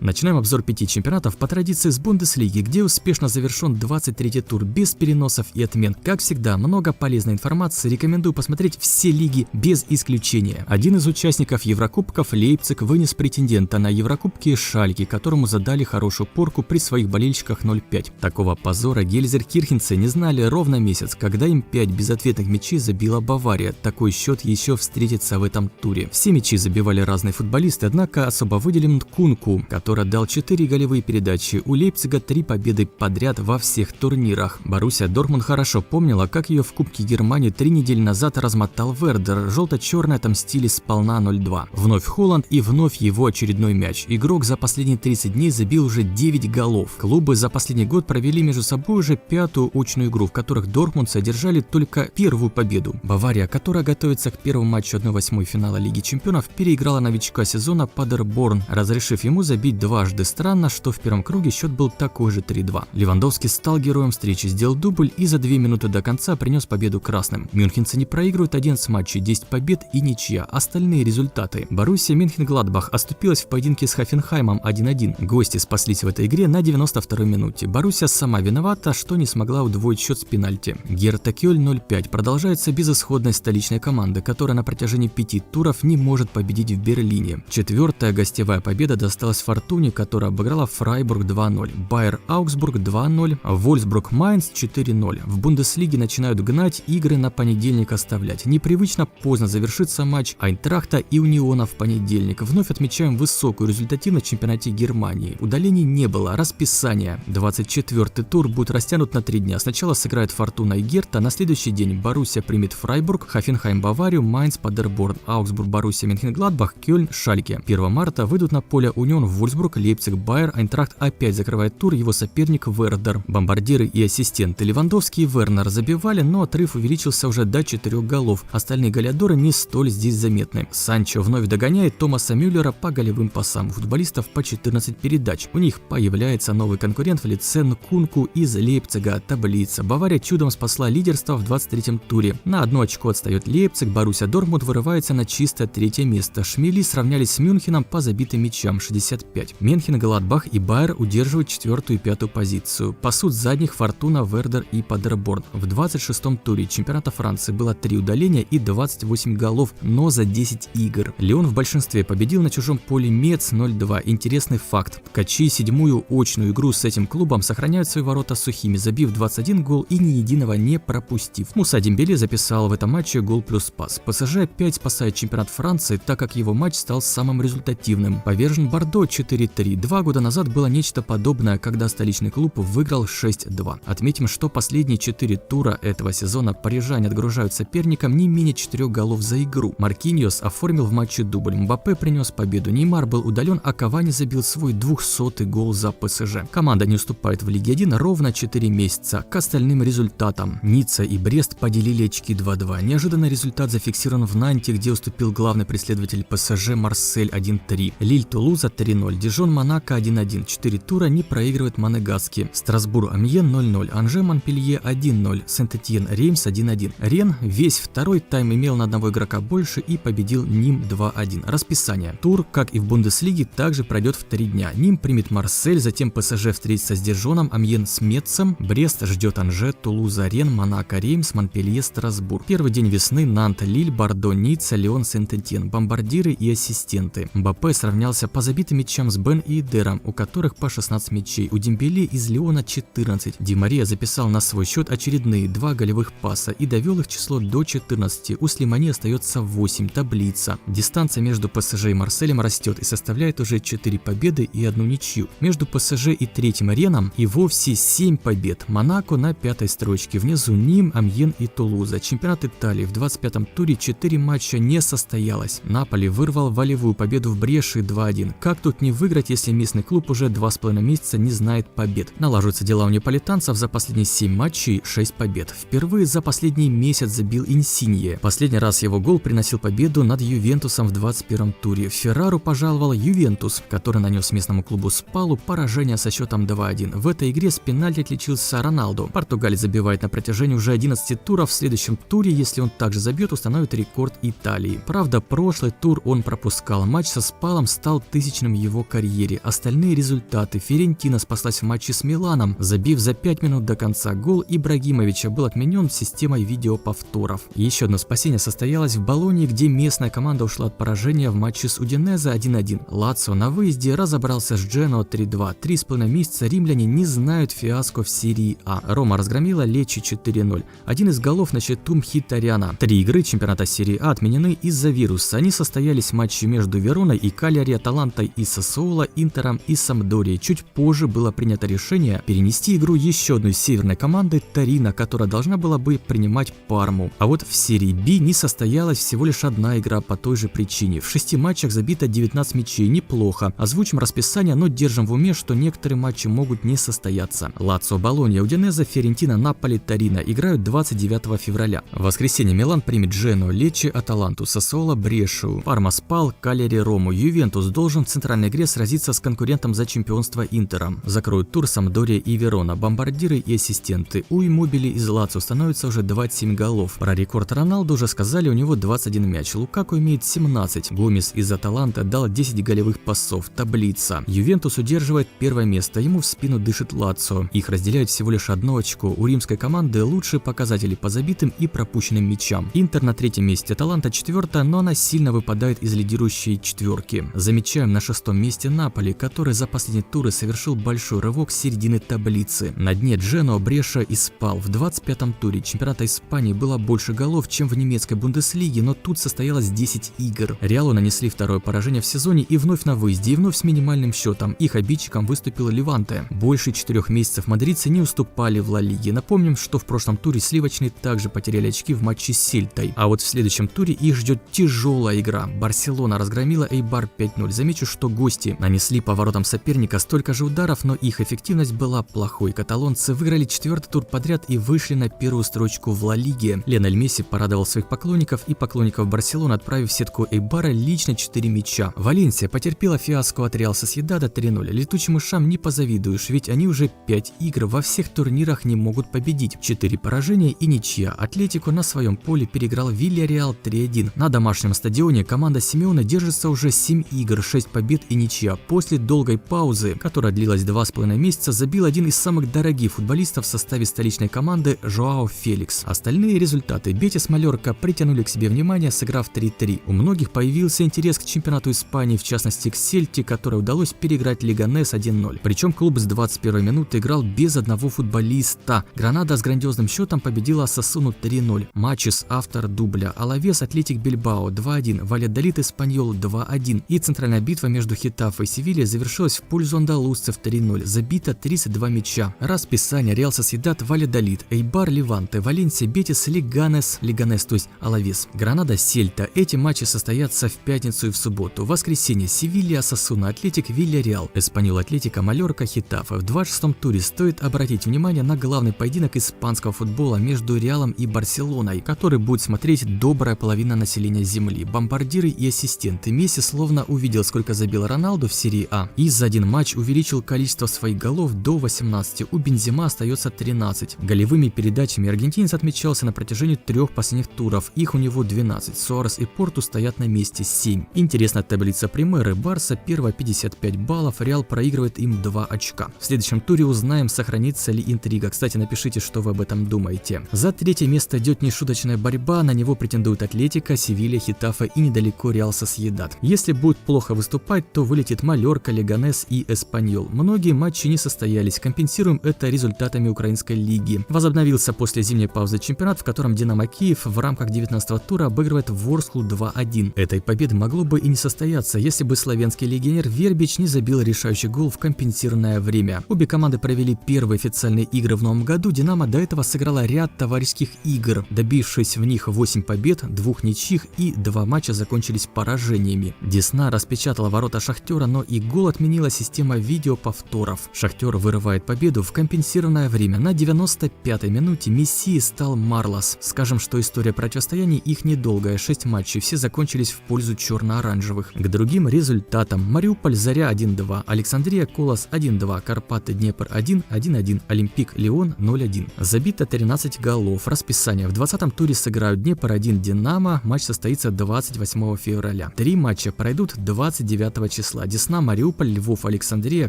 Начинаем обзор 5 чемпионатов по традиции с Бундеслиги, где успешно завершен 23-й тур без переносов и отмен. Как всегда, много полезной информации, рекомендую посмотреть все лиги без исключения. Один из участников Еврокубков, Лейпциг, вынес претендента на Еврокубки Шальке, которому задали хорошую порку при своих болельщиках 0-5. Такого позора гельзенкирхенцы не знали ровно месяц, когда им 5 безответных мячей забила Бавария. Такой счет еще встретится в этом туре. Все мячи забивали разные футболисты, однако особо выделим Нкунку, который отдал 4 голевые передачи. У Лейпцига 3 победы подряд во всех турнирах. Боруссия Дортмунд хорошо помнила, как ее в Кубке Германии 3 недели назад размотал Вердер. Желто-черные отомстили сполна 0-2. Вновь Холланд и вновь его очередной мяч. Игрок за последние 30 дней забил уже 9 голов. Клубы за последний год провели между собой уже 5-ю очную игру, в которых дортмундцы одержали только первую победу. Бавария, которая готовится к первому матчу 1/8 финала Лиги Чемпионов, переиграла новичка сезона Падерборн, разрешив ему забить дважды. Странно, что в первом круге счет был такой же 3-2. Левандовский стал героем встречи, сделал дубль и за 2 минуты до конца принес победу красным. Мюнхенцы не проигрывают 11 матчей, 10 побед и ничья. Остальные результаты. Боруссия Мönchengladbach оступилась в поединке с Хофенхаймом 1-1. Гости спаслись в этой игре на 92-й минуте. Боруссия сама виновата, что не смогла удвоить счет с пенальти. Герта Кёльн 0-5. Продолжается безысходность столичной команды, которая на протяжении 5 туров не может победить в Берлине. 4-я гостевая победа досталась Фортуне, которая обыграла Фрайбург 2-0, Байер Аугсбург 2-0, Вольфсбург Майнц 4-0. В Бундеслиге начинают гнать, игры на понедельник оставлять. Непривычно поздно завершится матч Айнтрахта и Униона в понедельник. Вновь отмечаем высокую результативность в чемпионате Германии. Удалений не было, расписание. 24-й тур будет растянут на 3 дня. Сначала сыграет Фортуна и Герта, на следующий день Боруссия примет Фрайбург, Хофенхайм Баварию, Майнц Падерборн, Аугсбург Боруссия Мönchengladbach, Кёльн Шальке. 1 марта выйдут на поле Унион, Вольфсбург, Лейпциг, Байер, Айнтрахт опять закрывает тур, его соперник Вердер. Бомбардиры и ассистенты Левандовский и Вернер забивали, но отрыв увеличился уже до 4 голов. Остальные голеадоры не столь здесь заметны. Санчо вновь догоняет Томаса Мюллера по голевым пасам. У футболистов по 14 передач. У них появляется новый конкурент в лице Нкунку из Лейпцига. Таблица. Бавария чудом спасла лидерство в 23-м туре. На 1 очко отстает Лейпциг, Боруссия Дортмунд вырывается на чисто 3-е место. Шмели сравнялись с Мюнхеном по забитым мячам 65. Мönchengladbach и Байер удерживают 4-ю и 5-ю позицию. Пасут задних Фортуна, Вердер и Падерборн. В 26-м туре чемпионата Франции было 3 удаления и 28 голов, но за 10 игр. Лион в большинстве победил на чужом поле Мец 0-2. Интересный факт. Ткачи 7-ю очную игру с этим клубом сохраняют свои ворота сухими, забив 21 гол и ни единого не пропустив. Муса Дембеле записал в этом матче гол плюс пас. ПСЖ опять спасает чемпионат Франции, так как его матч стал самым результативным. Повержен Бордо 4-3. 2 года назад было нечто подобное, когда столичный клуб выиграл 6-2. Отметим, что последние 4 тура этого сезона парижане отгружают соперникам не менее 4 голов за игру. Маркиньос оформил в матче дубль. Мбаппе принес победу. Неймар был удален, а Кавани забил свой 200-й гол за ПСЖ. Команда не уступает в Лиге 1 ровно 4 месяца. К остальным результатам. Ницца и Брест поделили очки 2-2. Неожиданный результат зафиксирован в Нанте, где уступил главный преследователь ПСЖ Марсель 1-3. Лиль Тулуза 3-0. Дижон Монако 1-1. 4 тура не проигрывает Монегаски. Страсбург Амьен 0-0. Анже Монпелье 1-0. Сент-Этьен Реймс 1-1. Рен весь второй тайм имел на одного игрока больше и победил Ним 2-1. Расписание. Тур, как и в Бундеслиге, также пройдет в 3 дня. Ним примет Марсель, затем ПСЖ встретится с Дижоном, Амьен с Метцем, Брест ждет Анже, Тулуза Рен, Монако Реймс, Монпелье Страсбург. Первый день весны Нант Лиль, Бордо Ницца, Лион Сент-Этьен. Бомбардиры и ассистенты. Мбаппе сравнялся по забитым мячам с Бен и Эдером, у которых по 16 мячей. У Дембеле из Лиона 14. Ди Мария записал на свой счет очередные 2 голевых паса и довел их число до 14. У Слимани остается 8. Таблица. Дистанция между ПСЖ и Марселем растет и составляет уже 4 победы и 1 ничью. Между ПСЖ и 3-м Реном и вовсе 7 побед. Монако на 5-й строчке. Внизу Ним, Амьен и Тулуза. Чемпионат Италии. В 25-м туре 4 матча не состоялось. Наполи вырвал волевую победу в Бреши 2-1. Как тут не выиграть, если местный клуб уже 2,5 месяца не знает побед? Налаживаются дела у неаполитанцев. За последние 7 матчей 6 побед. Впервые за последний месяц забил Инсинье. Последний раз его гол приносил победу над Ювентусом в 21-м туре. Феррару пожаловал Ювентус, который нанес местному клубу Спалу поражение со счетом 2-1. В этой игре с пенальти отличился Роналдо. Португалец забивает на протяжении уже 11 туров. В следующем туре, если он также забьет, установит рекорд Италии. Правда, прошлый тур он пропускал. Матч со Спалом стал тысячным его карьере. Остальные результаты: Фиорентина спаслась в матче с Миланом, забив за 5 минут до конца. Гол Ибрагимовича был отменен системой видеоповторов. Еще одно спасение состоялось в Болонье, где местная команда ушла от поражения в матче с Удинезе 1-1. Лацио на выезде разобрался с Дженоа 3-2. 3,5 месяца римляне не знают фиаско в серии А. Рома разгромила Лечи 4-0. Один из голов на счету Мхитаряна. 3 игры чемпионата серии А отменены из-за вируса. Они состоялись в матче между Вероной и Кальяри, Аталантой и Сассуоло, Интером и Сампдорией. Чуть позже было принято решение перенести игру еще одной северной команды Торино, которая должна была бы принимать Парму. А вот в серии Б не состоялась всего лишь одна игра по той же причине. В 6 матчах забито 19 мячей, неплохо. Озвучим расписание, но держим в уме, что некоторые матчи могут не состояться. Лацио, Болонья, Удинезе, Фиорентина, Наполи, Торино играют 29 февраля. В воскресенье Милан примет Джену, Лечи, Аталанту, Сассуоло, Брешию, Парма, Спал, Кальяри, Рому. Ювентус должен в центральной игре сразиться с конкурентом за чемпионство Интером. Закроют тур Сампдория и Верона. Бомбардиры и ассистенты. У Иммобили из Лацио становится уже 27 голов. Про рекорд Роналду уже сказали, у него 21 мяч. Лукаку имеет 17. Гомес из Аталанты дал 10 голевых пасов. Таблица. Ювентус удерживает первое место, ему в спину дышит Лацио. Их разделяют всего лишь 1 очко. У римской команды лучшие показатели по забитым и пропущенным мячам. Интер на 3-м месте, Аталанта 4-я, но она сильно выпадает из лидирующей четверки. Замечаем на 6-м месте Наполи, который за последние туры совершил большой рывок с середины таблицы. На дне Дженоа, Бреша и Спал. В 25-м туре чемпионата Испании было больше голов, чем в немецкой Бундеслиге, но тут состоялось 10 игр. Реалу нанесли второе поражение в сезоне и вновь на выезде, и вновь с минимальным счетом. Их обидчиком выступил Леванте. Больше 4 месяцев мадридцы не уступали в Ла Лиге. Напомним, что в прошлом туре сливочные также потеряли очки в матче с Сельтой. А вот в следующем туре их ждет тяжелая игра. Барселона разгромила Эйбар 5-0. Замечу, что гости нанесли по воротам соперника столько же ударов, но их эффективность была плохой. Каталонцы выиграли 4-й тур подряд и вышли на первую строчку в Ла Лиге. Лионель Месси порадовал своих поклонников и поклонников Барселоны, отправив в сетку Эйбара лично 4 мяча. Валенсия потерпела фиаско от Реал Сосьедада 3-0. Летучим мышам не позавидуешь, ведь они уже 5 игр во всех турнирах не могут победить. 4 поражения и ничья. Атлетико на своем поле переиграл Вильяреал 3-1. На домашнем стадионе команда Симеоне держится уже 7 игр, 6 побед и ничья. После долгой паузы, которая длилась 2,5 месяца, забил один из самых дорогих футболистов в составе столичной команды Жоао Феликс. Остальные результаты: Бетис, Малорка притянули к себе внимание, сыграв 3-3. У многих появился интерес к чемпионату Испании, в частности к Сельте, которой удалось переиграть Леганес 1-0. Причем клуб с 21 минуты играл без одного футболиста. Гранада с грандиозным счетом победила Осасуну 3-0. Матчи с автор дубля: Алавес, Атлетик Бильбао 2-1, Вальядолид, Эспаньол 2-1. И центральная битва между Хетафе и Севильей завершилась в пользу андалузцев 3-0. Забито 32 мяча. Расписание: Реал Сосьедад, Вальядолид, Эйбар, Леванте, Валенсия, Бетис, Леганес, то есть Алавес, Гранада, Сельта. Эти матчи состоятся в пятницу и в субботу. В воскресенье Севилья, Осасуна, Атлетик, Вильяреал, Эспаньол, Атлетика, Малорка, Хетафе. В 26-м туре стоит обратить внимание на главный поединок испанского футбола между Реалом и Барселоной, который будет смотреть добрая половина населения земли. Бомбардиры и ассистенты. Месси словно увидел, сколько забил Роналду в серии А, и за один матч увеличил количество своих голов до 18. У Бензема остается 13. Голевыми передачами аргентинец отмечался на протяжении 3 последних туров. Их у него 12. Суарес и Порту стоят на месте 7. Интересная таблица Примеры. Барса первая 55 баллов, Реал проигрывает им 2 очка. В следующем туре узнаем, сохранится ли интрига. Кстати, напишите, что вы об этом думаете. За 3-е место идет нешуточная борьба, на него претендуют Атлетика, Севилья, Хетафе и недалеко Реал Сосьедад. Если будет плохо выступать, то вылетит Малорка, Леганес и Эспаньол. Многие матчи не состоялись, компенсируем это результатами украинской лиги. Возобновился после зимней паузы чемпионат, в котором Динамо Киев в рамках 19-го тура обыгрывает Ворсклу 2-1. Этой победы могло бы и не состояться, если бы славянский легионер Вербич не забил решающий гол в компенсированное время. Обе команды провели первые официальные игры в новом году. Динамо до этого сыграла ряд товарищеских игр, добившись в них 8 побед, 2 ничьих и 2 матча закончились поражениями. Десна распечатала ворота Шахтера, но и гол отменила система видеоповторов. Шахтер вырывает победу в компенсированное время. На 95-й минуте мессией стал Марлос. Скажем, что история противостояний их недолгая, 6 матчей, все закончились в пользу черно-оранжевых. К другим результатам: Мариуполь, Заря 1-2, Александрия, Колос 1-2, Карпаты, Днепр 1-1, Олимпик, Лион 0-1. Забито 13 голов. Расписание: в 20-м туре сыграют Днепр 1, Динамо. Матч состоится 28 февраля. 3 матча пройдут 29 числа. числа: Десна, Мариуполь, Львов, Александрия,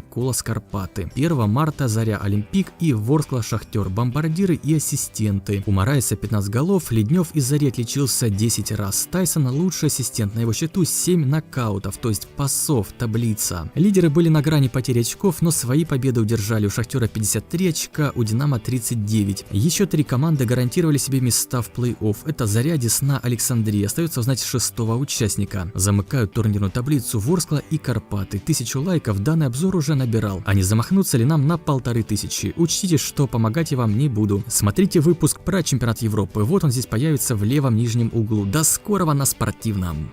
Колос, Карпаты. 1 марта Заря, Олимпик и Ворскла, Шахтер, бомбардиры и ассистенты. У Марайса 15 голов, Леднев из Зари отличился 10 раз. Тайсон лучший ассистент, на его счету 7 нокаутов, то есть пасов, таблица. Лидеры были на грани потери очков, но свои победы удержали. У Шахтера 53 очка, у Динамо 39. Еще 3 команды гарантировали себе места в плей-офф. Это Заря, Десна, Александрия. Остается узнать 6-го участника. Замыкают турнирную таблицу Ворскла и Карпаты. 1000 лайков данный обзор уже набирал. А не замахнуться ли нам на 1500? Учтите, что помогать я вам не буду. Смотрите выпуск про чемпионат Европы. Вот он здесь появится в левом нижнем углу. До скорого на спортивном.